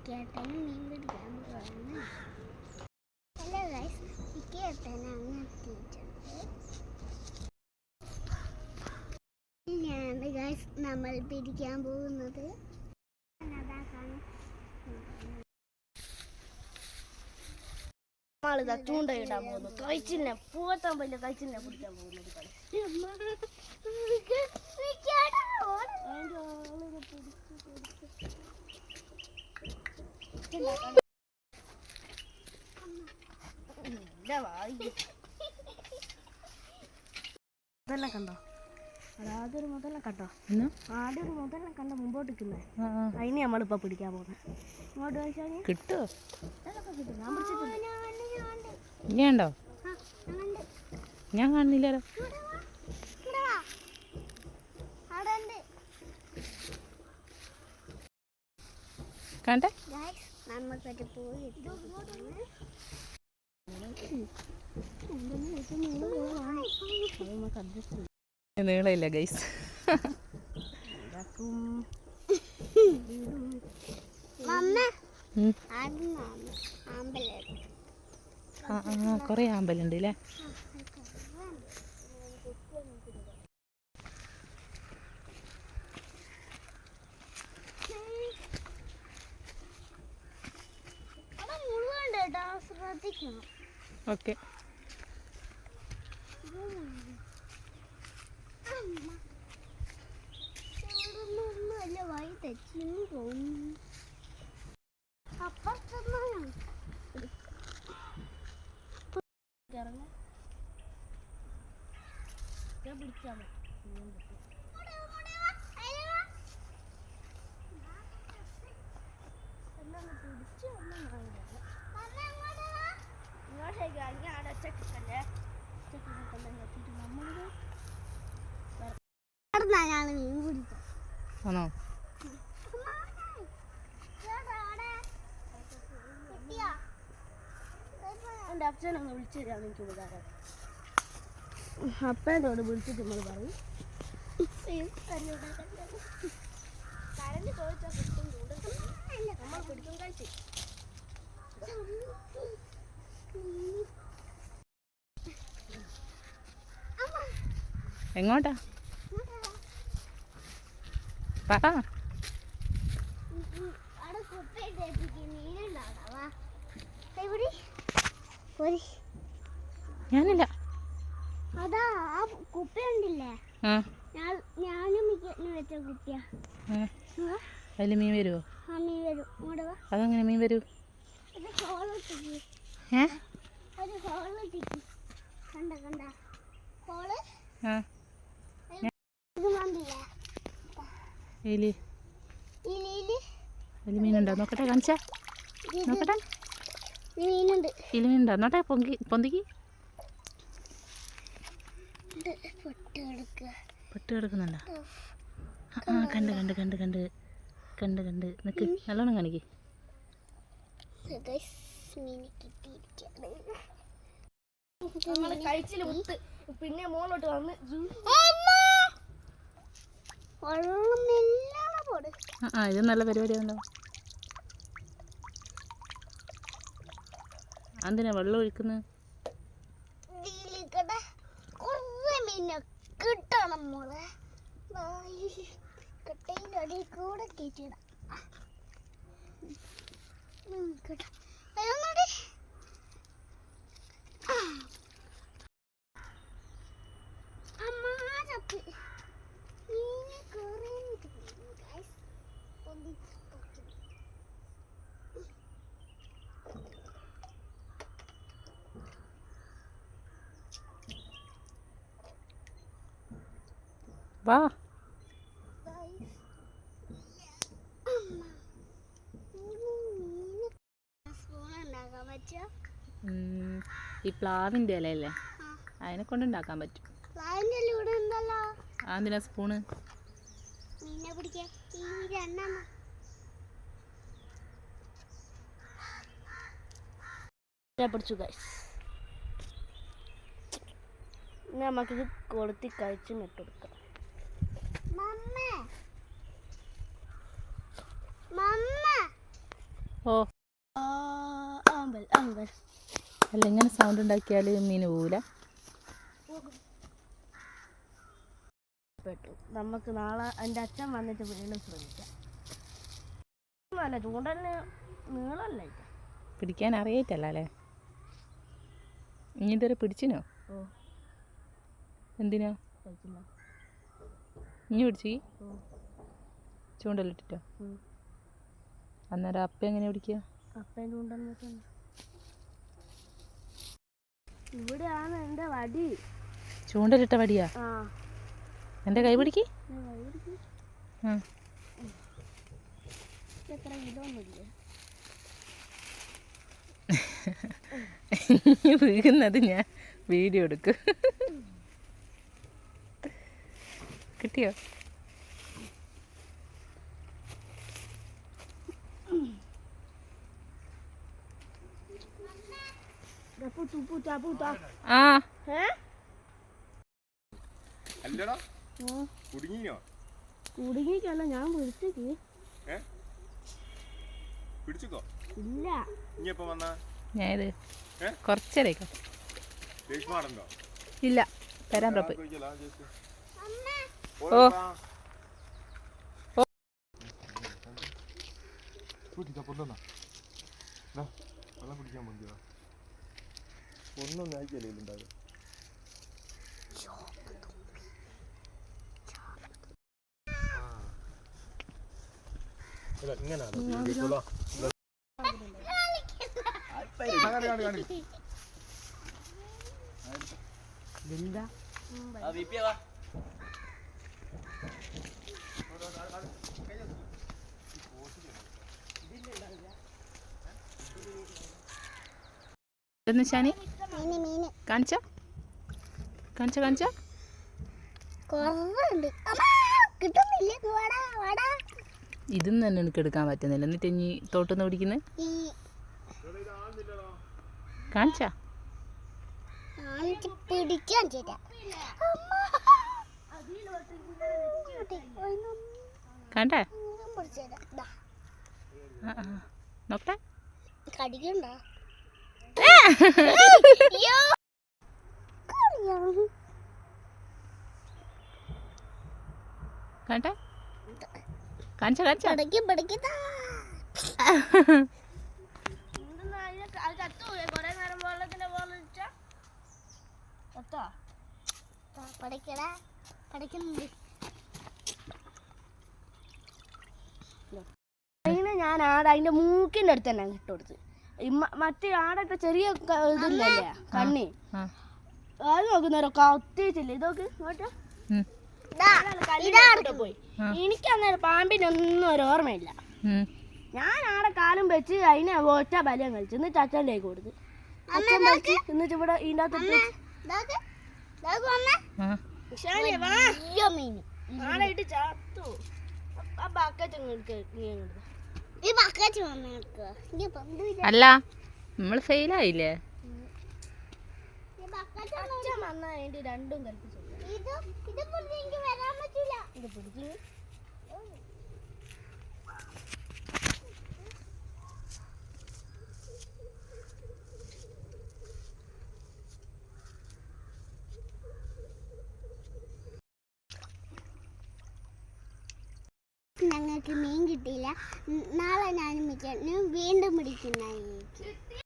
ഇക്കേട്ടന് മീൻ പിടിക്കാൻ പോകുന്നു. Hello guys, ഇക്കേട്ടനെ അങ്ങ് എത്തിയിട്ടുണ്ട്. ഇനിയാണ് ഗൈസ് നമ്മൾ പിടിക്കാൻ പോകുന്നത്. നമ്മളിതാ ചൂണ്ടയിടാൻ പോകുന്നു. കഴിച്ചില്ല പൂവത്താൻ വലിയ കഴിച്ചില്ല പിടിക്കാൻ പോകുന്നത്. മുതലിനെ കണ്ടോ? ആദ്യൊരു മുതലിനെ കണ്ടോ? ആദ്യൊരു മുതലിനെ കണ്ട മുമ്പോട്ടിരിക്കുന്നേ. അതിന് നമ്മളിപ്പോ പിടിക്കാൻ പോകുന്നത്. ഇങ്ങോട്ട് കഴിച്ചാൽ കിട്ടുമോ? കിട്ടും. ഞാൻ പിടിച്ചിട്ടുണ്ട്. ഇനിയുണ്ടോ? ഞാൻ കാണുന്നില്ലല്ലോ. കണ്ടേ നമുക്കൊരു പോയി നീളയില്ല ഗൈസ്. കൊറേ ആമ്പലുണ്ട് അല്ലേ? ഓക്കെ. ആണോ? എൻ്റെ അച്ഛനൊന്ന് വിളിച്ചു തരാമെന്ന് എനിക്ക് ഉപകാരം. അപ്പേനോട് വിളിച്ചിട്ട് നമ്മൾ പറയും. കരഞ്ഞ് ചോദിച്ചാൽ കിട്ടും. നമ്മൾ പിടിക്കും കഴിച്ച്. എങ്ങോട്ടാ? പറ. ഞാനില്ല. അതാ ആ കുപ്പി ഉണ്ടില്ലേ, ഞാനും വെച്ച കുപ്പിയാ. അതിൽ മീൻ വരുമോ? മീൻ വരും. ഇങ്ങോട്ട് വാ. അതെങ്ങനെ മീൻ വരൂ? കണ്ട ഹോള്. ഇതിൽ മീനുണ്ടോ? നോക്കട്ടെ, കാണിച്ചാ നോക്കട്ടെ. മീനുണ്ട്. ഇതിൽ മീനുണ്ടോ? നോട്ടെ, പൊന്തിക്ക്. പെട്ട് കിടക്കുന്നുണ്ടോ? കണ്ട് നിക്ക്, നല്ലോണം കാണിക്ക്. പിന്നെ മോളോട്ട് വന്ന് ഇത് നല്ല പരിപാടിയാണല്ലോ. എന്തിനാ വെള്ളം ഒഴിക്കുന്നത്? കിട്ടണം മോളെ. കട്ടയിൻ്റെ അടിയിൽ കൂടെ കയറ്റിയിടാം. വാ. ഈ പ്ലാവിൻ്റെ ഇലയല്ലേ, അതിനെ കൊണ്ടുണ്ടാക്കാൻ പറ്റും. എന്തിനാ സ്പൂണ്? പിടിച്ചു ഗൈസ്. നമുക്കിത് കൊളുത്തി കഴിച്ച് നട്ടുകൊടുക്കാം. ഓ ആമ്പൽ ആമ്പൽ. അല്ല ഇങ്ങനെ സൗണ്ട് ഉണ്ടാക്കിയാൽ മീൻ പോവില്ല. പെട്ടു. നമുക്ക് നാളെ എൻ്റെ അച്ഛൻ വന്നിട്ട് വീണ്ടും ശ്രമിക്കാം. അല്ല ചൂണ്ടലിന് നീളമല്ല പിടിക്കാൻ അറിയിട്ടല്ല അല്ലേ? ഇനി ഇതുവരെ പിടിച്ചിനോ? ഓ എന്തിനാ കഴിച്ചില്ല. ഇനി പിടിച്ചു ഓ ചൂണ്ടലിട്ടിട്ടോ? അന്നേരം അപ്പം എങ്ങനെ പിടിക്കുക? അപ്പം ചൂണ്ടലിനൊക്കെ ഇവിടെയാണ് എൻ്റെ വടി. ചൂണ്ടലിട്ട വടിയാ? ആ എൻ്റെ കൈ പിടിക്ക്. എത്ര ഇതൊന്നുമില്ലേ വീഴുന്നത് ഞാൻ വീഡിയോ എടുക്കും. കിട്ടിയോ? ആ കുടുങ്ങിക്കല്ല ഞാൻ പിടിച്ചേക്ക്. പിടിച്ചോ? ഇല്ല ഞാനിത് കുറച്ചേരേക്കാം. ഇല്ല തരാൻ പ്രപ്പ്. ഓ ഒന്നും ആയിക്കല്ലേണ്ടാകും. ഷാനി കാണിച്ചോ കാണിച്ചോ കാണിച്ചോ. കുറവുണ്ട് കിട്ടുന്നില്ല. ഇതൊന്നും തന്നെ എനിക്ക് എടുക്കാൻ പറ്റുന്നില്ല. എന്നിട്ട് ഇനി തോട്ടുന്ന് പിടിക്കുന്നത് കാണിച്ചാ പിടിക്കാൻ ചേട്ടാ കണ്ടേ? നോക്കട്ടെ. കടിക്കണ്ട. കണ്ടേ? കാണിച്ച കാണിച്ച ഞാൻ ആടെ അതിന്റെ മൂക്കിന്റെ അടുത്ത് തന്നെ ഇട്ട് കൊടുത്ത്. മറ്റേ ആടൊക്കെ ചെറിയ ഇതില്ലേ കണ്ണി, അത് നോക്കുന്നവരോ കത്തിച്ചില്ല. ഇതൊക്കെ പോയി. എനിക്ക് അന്നേരം പാമ്പിന്റെ ഒന്നും ഒരു ഓർമ്മയില്ല. ഞാൻ ആടെ കാലം വെച്ച് അതിനെ ഒറ്റ ബലം കളിച്ചു. എന്നിട്ട് അച്ഛൻ്റെ കൊടുത്ത് അച്ഛൻ കളിച്ച്. എന്നിട്ട് ഇവിടെ ഇതിൻ്റെ അകത്ത് ആടായിട്ട് ചത്തു. ആ ബക്കറ്റ് അല്ല നമ്മൾ ഫെയിലായില്ലേ? അച്ഛൻ വന്നാ വേണ്ടി രണ്ടും കൽപ്പിച്ചു. ഞങ്ങൾക്ക് മീൻ കിട്ടിയില്ല. നാളെ ഞാൻ വീണ്ടും പിടിക്കുന്നതായിരിക്കും.